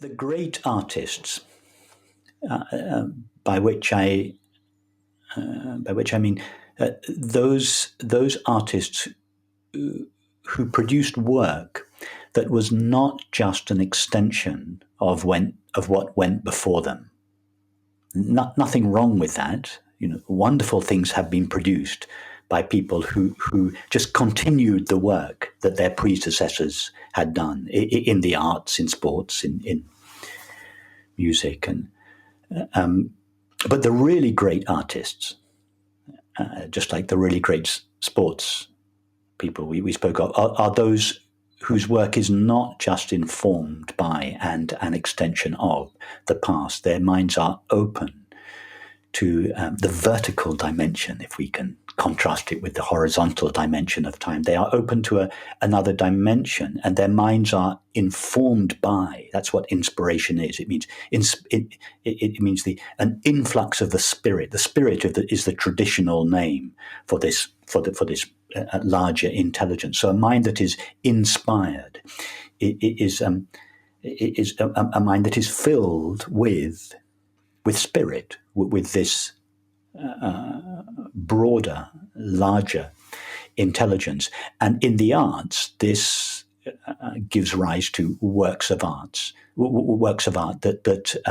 the great artists, uh, uh, by which I mean those artists who produced work that was not just an extension of what went before them. Nothing wrong with that. Wonderful things have been produced by people who just continued the work that their predecessors had done in the arts, in sports, in music, but the really great artists, just like the really great sports people we spoke of, are those whose work is not just informed by and an extension of the past. Their minds are open to the vertical dimension, if we can contrast it with the horizontal dimension of time. They are open to another dimension, and their minds are informed by. That's what inspiration is. It means it means an influx of the spirit. The spirit is the traditional name for this larger intelligence. So a mind that is inspired is a mind that is filled with spirit, with this broader, larger intelligence. And in the arts, this gives rise to works of art that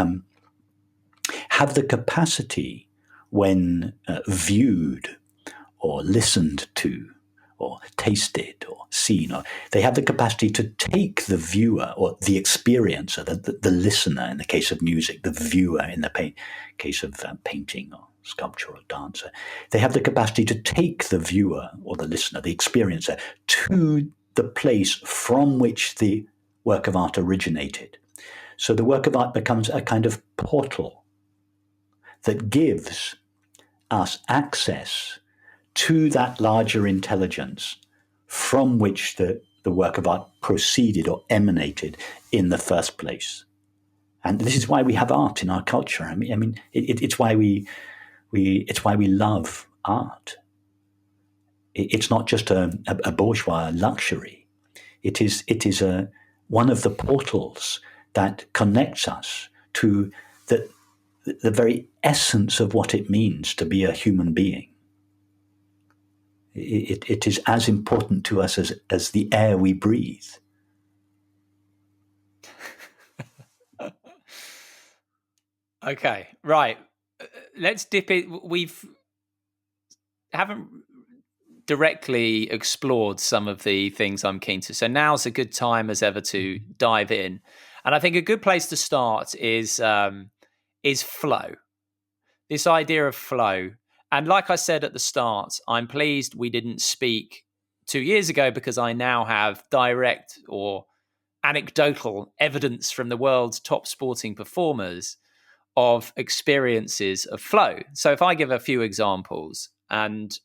have the capacity, when viewed or listened to or tasted or seen, or they have the capacity to take the viewer or the experiencer, the listener in the case of music, the viewer in the case of painting or sculpture or dance. They have the capacity to take the viewer or the listener, the experiencer, to the place from which the work of art originated. So the work of art becomes a kind of portal that gives us access to that larger intelligence from which the work of art proceeded or emanated in the first place. And this is why we have art in our culture. I mean, it's why we love art. It's not just a bourgeois luxury. It is one of the portals that connects us to the very essence of what it means to be a human being. It is as important to us as the air we breathe. Okay, right. Let's dip it. Haven't directly explored some of the things I'm keen to. So now's a good time as ever to dive in. And I think a good place to start is flow. This idea of flow. And like I said at the start, I'm pleased we didn't speak 2 years ago, because I now have direct or anecdotal evidence from the world's top sporting performers of experiences of flow. So if I give a few examples, and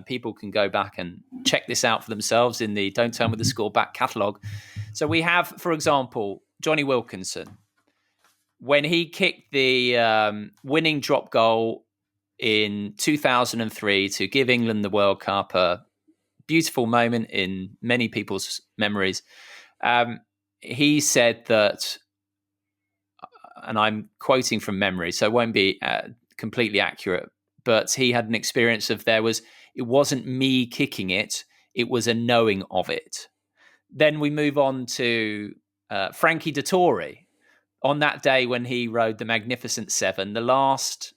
people can go back and check this out for themselves in the Don't Tell Me the Score back catalogue. So we have, for example, Johnny Wilkinson. When he kicked the winning drop goal in 2003 to give England the World Cup, a beautiful moment in many people's memories, he said that, and I'm quoting from memory, so it won't be completely accurate, but he had an experience of it wasn't me kicking it, it was a knowing of it. Then we move on to Frankie Dettori. On that day when he rode the Magnificent Seven, the last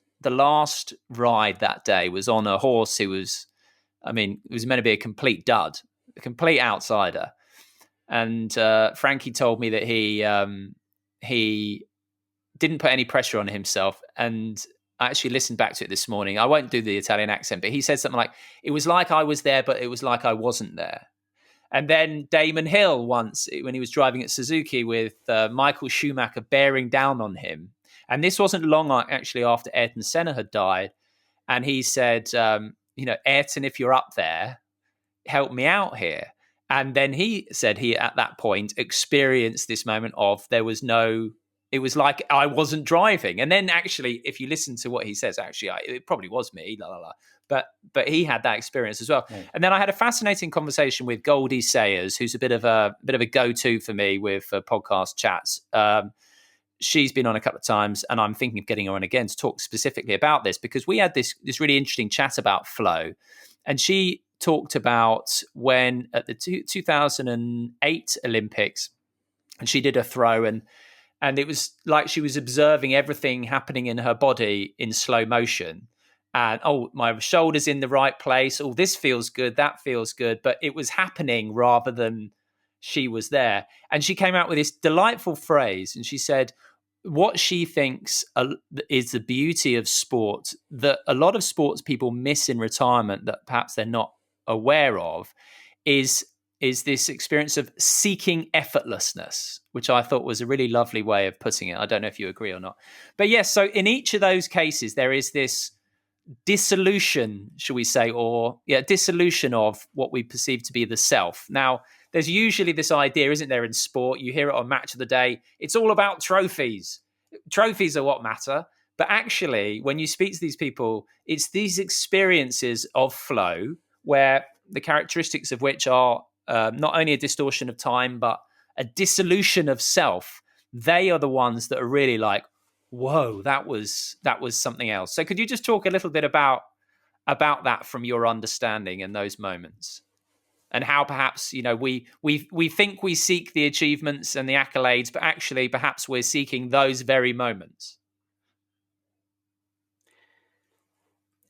ride that day was on a horse who was, it was meant to be a complete dud, a complete outsider. And Frankie told me that he didn't put any pressure on himself. And I actually listened back to it this morning. I won't do the Italian accent, but he said something like, it was like I was there, but it was like I wasn't there. And then Damon Hill once, when he was driving at Suzuki with Michael Schumacher bearing down on him. And this wasn't long actually after Ayrton Senna had died. And he said, Ayrton, if you're up there, help me out here. And then he said he, at that point, experienced this moment of it was like I wasn't driving. And then actually, if you listen to what he says, actually, it probably was me, But he had that experience as well. Yeah. And then I had a fascinating conversation with Goldie Sayers, who's a bit of a go-to for me with podcast chats. she's been on a couple of times, and I'm thinking of getting her on again to talk specifically about this, because we had this really interesting chat about flow, and she talked about when at the 2008 Olympics, and she did a throw, and it was like she was observing everything happening in her body in slow motion. And, oh, my shoulder's in the right place. Oh, this feels good. That feels good. But it was happening rather than she was there. And she came out with this delightful phrase. And she said, what she thinks is the beauty of sport that a lot of sports people miss in retirement, that perhaps they're not aware of, is this experience of seeking effortlessness, which I thought was a really lovely way of putting it. I don't know if you agree or not. But yes, so in each of those cases, there is this dissolution, shall we say, dissolution of what we perceive to be the self. Now, there's usually this idea, isn't there, in sport? You hear it on Match of the Day. It's all about trophies. Trophies are what matter. But actually, when you speak to these people, it's these experiences of flow where the characteristics of which are not only a distortion of time, but a dissolution of self. They are the ones that are really like, whoa, that was something else. So could you just talk a little bit about that from your understanding in those moments, and how perhaps, we think we seek the achievements and the accolades, but actually perhaps we're seeking those very moments?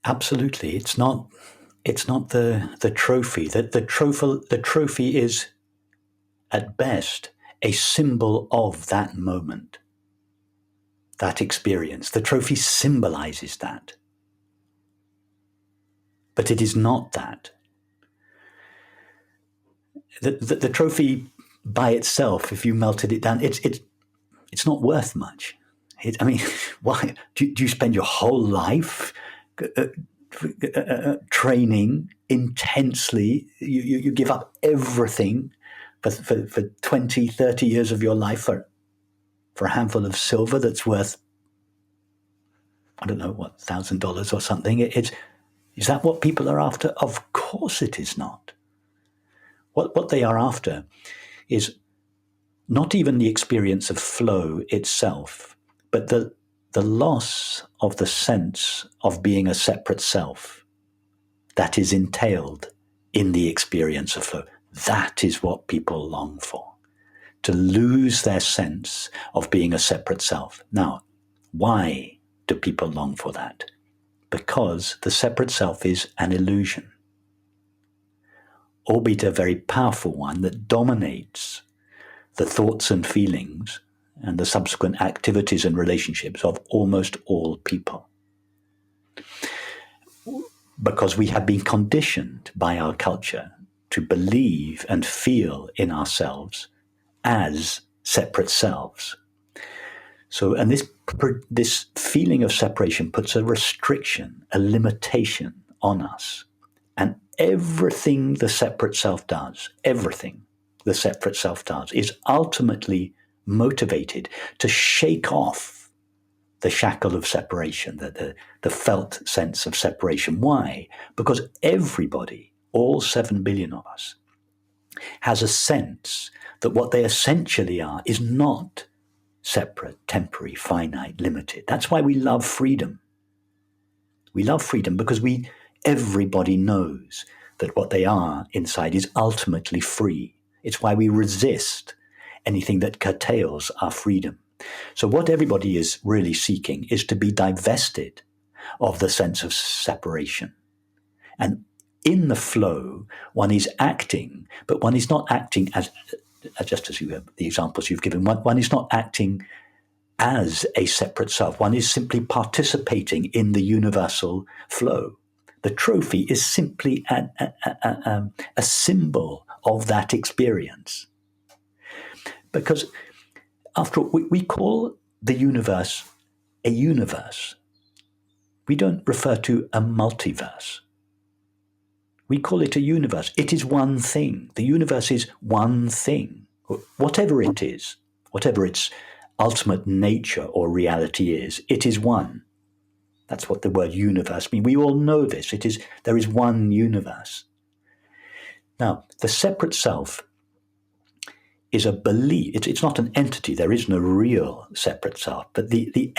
Absolutely. It's not the trophy. The trophy is at best a symbol of that moment, that experience. The trophy symbolizes that. But it is not that. The trophy by itself, if you melted it down, it's not worth much. Why? Do you spend your whole life training intensely? You give up everything for 20, 30 years of your life for a handful of silver that's worth, I don't know, what, $1,000 or something? Is that what people are after? Of course it is not. What they are after is not even the experience of flow itself, but the loss of the sense of being a separate self that is entailed in the experience of flow. That is what people long for, to lose their sense of being a separate self. Now, why do people long for that? Because the separate self is an illusion, albeit a very powerful one that dominates the thoughts and feelings and the subsequent activities and relationships of almost all people. Because we have been conditioned by our culture to believe and feel in ourselves as separate selves. So, and this feeling of separation puts a restriction, a limitation on us. And everything the separate self does, is ultimately motivated to shake off the shackle of separation, the felt sense of separation. Why? Because everybody, all 7 billion of us, has a sense that what they essentially are is not separate, temporary, finite, limited. That's why we love freedom. We love freedom because everybody knows that what they are inside is ultimately free. It's why we resist anything that curtails our freedom. So what everybody is really seeking is to be divested of the sense of separation. And in the flow, one is acting, but one is not acting as just as the examples you've given, one is not acting as a separate self. One is simply participating in the universal flow. The trophy is simply a symbol of that experience. Because after all, we call the universe a universe. We don't refer to a multiverse. We call it a universe. It is one thing. The universe is one thing. Whatever it is, whatever its ultimate nature or reality is, it is one. That's what the word universe means. We all know this. There is one universe. Now, the separate self is a belief. It's not an entity. There is no real separate self. But the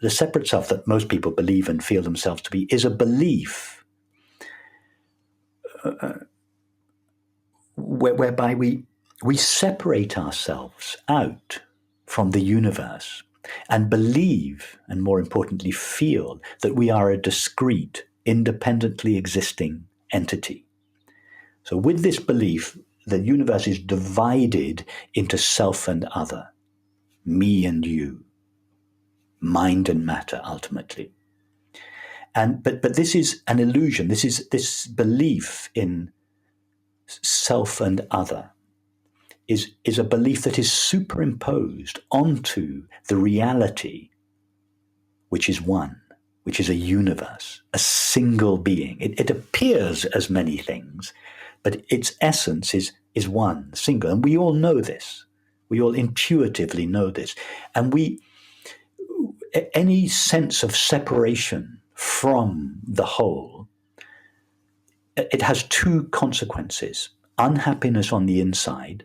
separate self that most people believe and feel themselves to be is a belief whereby we separate ourselves out from the universe and believe, and more importantly, feel that we are a discrete, independently existing entity. So with this belief, the universe is divided into self and other, me and you, mind and matter, ultimately. But this is an illusion. This belief in self and other is a belief that is superimposed onto the reality, which is one, which is a universe, a single being. It appears as many things, but its essence is one, single. And we all know this. We all intuitively know this. And any sense of separation from the whole, it has two consequences: unhappiness on the inside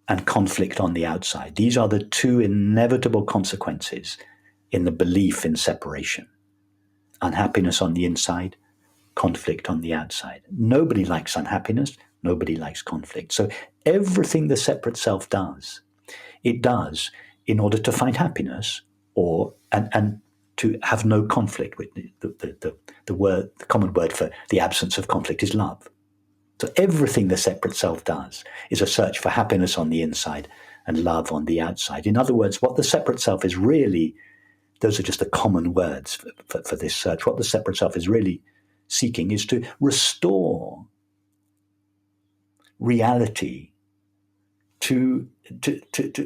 and conflict on the outside. These are the two inevitable consequences in the belief in separation. Unhappiness on the inside, conflict on the outside. Nobody likes unhappiness. Nobody likes conflict. So everything the separate self does, it does in order to find happiness and to have no conflict. With the common word for the absence of conflict is love. So everything the separate self does is a search for happiness on the inside and love on the outside. In other words, what the separate self is really, those are just the common words for this search. What the separate self is really seeking is to restore reality, to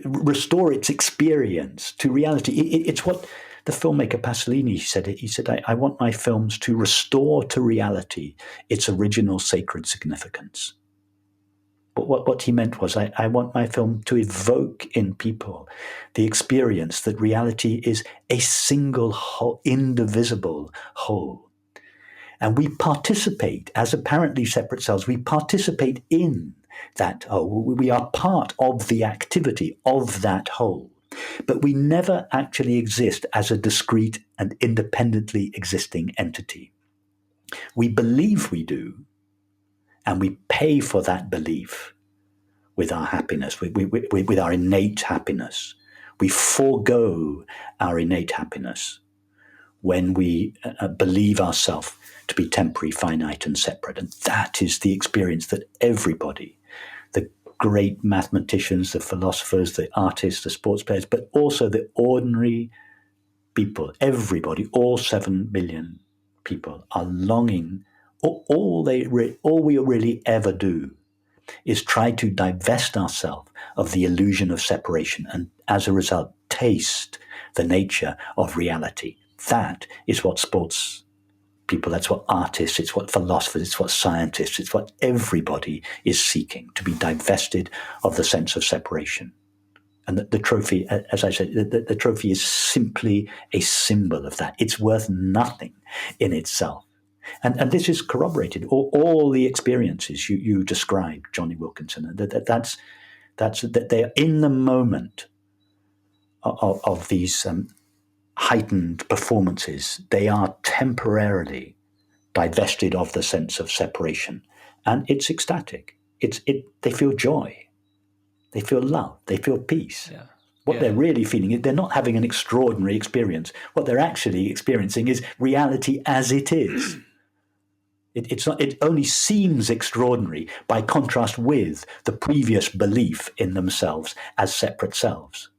restore its experience to reality. It's what the filmmaker Pasolini said. He said, I want my films to restore to reality its original sacred significance. But what he meant was, I want my film to evoke in people the experience that reality is a single whole, indivisible whole. And we participate, as apparently separate selves, we participate in that whole. We are part of the activity of that whole. But we never actually exist as a discrete and independently existing entity. We believe we do, and we pay for that belief with our happiness, with our innate happiness. We forego our innate happiness when we believe ourselves to be temporary, finite, and separate. And that is the experience that everybody, the great mathematicians, the philosophers, the artists, the sports players, but also the ordinary people, everybody, all 7 billion people are longing. All we really ever do is try to divest ourselves of the illusion of separation and, as a result, taste the nature of reality. That is what sports people, that's what artists, it's what philosophers, it's what scientists, it's what everybody is seeking, to be divested of the sense of separation. And the trophy, as I said, the trophy is simply a symbol of that. It's worth nothing in itself. And this is corroborated. All the experiences you described, Johnny Wilkinson, that's that they are in the moment of these heightened performances. They are temporarily divested of the sense of separation, and it's ecstatic. They feel joy, they feel love, they feel peace. Yeah. What they're really feeling is they're not having an extraordinary experience. What they're actually experiencing is reality as it is. It's not. It only seems extraordinary by contrast with the previous belief in themselves as separate selves.